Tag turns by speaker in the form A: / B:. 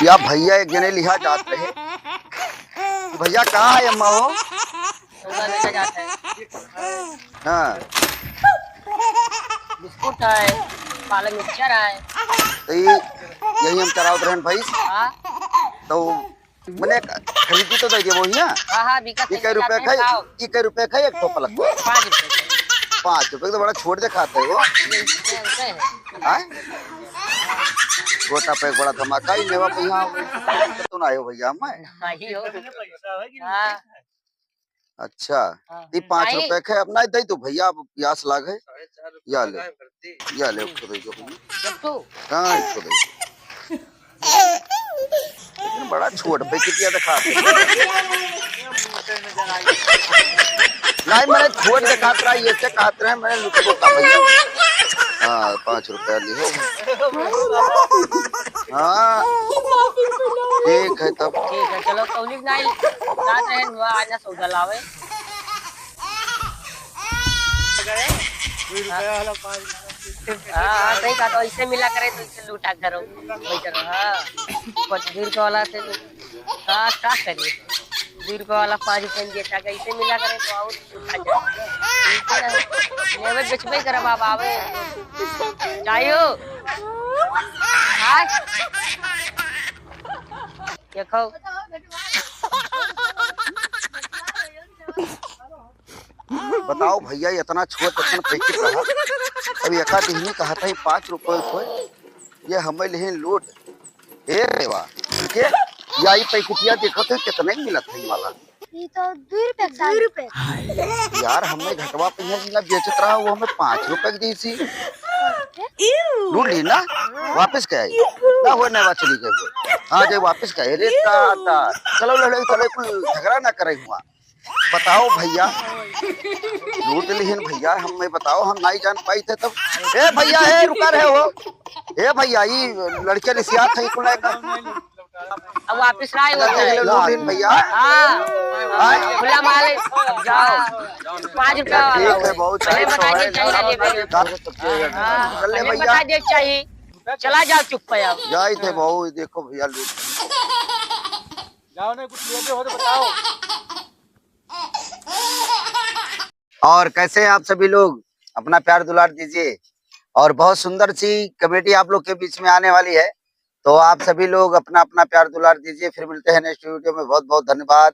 A: या भैया एक जने लिहा जात रहे। भैया कहाँ है अम्मा हो?
B: जाता है।
A: हाँ
B: बिस्कुट है, पालक मिक्सचर है।
A: तो यही हम चरावत रहन भाई।
B: हाँ
A: तो मैंने खरीदी तो दे दिया वही ना।
B: हाँ हाँ बिकत
A: ये कई रुपए खाई, ये कई रुपए खाई एक तो पलक
B: 5 रुपए
A: 5 रुपए तो बड़ा छोड़ दे खाते हो। हाँ? छोटा पैक बड़ा धमाका ही नेवा भैया तो ना आयो भैया मैं।
B: हाँ
A: अच्छा ये 5 रुपए खाए अपना दे तो भैया अब प्यास लाग है। या ले उसको दे दो भैया। हाँ इसको दे दो। लेकिन बड़ा छोट पे कितिया दिखाते नहीं मैंने छोट दिखात रहा ये से कहते रहे मैंने लुटको का भैया। हाँ 5 रुपया लियो। हाँ ठीक है तब।
B: ठीक है चलो कौलिक नहीं रात रहे हुआ आजा सौदा लावे। हाँ सही कहा तो इससे मिला करे तो इससे लूटा करो वही करो। हाँ 2 रुपये वाला से हाँ स्टार्ट करिए 2 रुपये वाला 5 रुपये बेचा के इसे मिला करे तो और लूटा जाए। लेवे बेचबे करे बाबा आवे जाइयो। हाँ देखो
A: बताओ भैया इतना छोट इतना पैकेट रहा अभी एका दिहनी कहा था 5 रुपए को ये हमें ले लूट ए रेवा के याई पैकेटिया देखो तो कितने मिला था ये वाला।
C: ये तो 2 रुपए
A: यार हमने घटवा पे जिला बेचत रहा वो हमें 5 रुपए की दी थी। लूट ली ना वापस क्या आई ना हो नहीं चली गई। हाँ जब वापस क्या रे ता चलो लड़ाई चले कुल झगड़ा ना करे हुआ। बताओ भैया लूट लिहन भैया हमें बताओ हम नहीं जान पाई थे तब। ए भैया ए रुका रहे हो ए भैया ये लड़के लिसिया था कुल
B: अब वापस आए
A: लूट भैया।
B: हाँ खुला माल जाओ 5 रुपया
A: ठीक है बहुत
B: बता दे चाहिए चला जाओ चुप पे आओ
A: जाए थे बहु देखो भैया लूट
D: जाओ ना कुछ लेते हो तो बताओ।
A: और कैसे हैं आप सभी लोग अपना प्यार दुलार दीजिए। और बहुत सुंदर सी कमेटी आप लोग के बीच में आने वाली है तो आप सभी लोग अपना अपना प्यार दुलार दीजिए। फिर मिलते हैं नेक्स्ट वीडियो में। बहुत बहुत धन्यवाद।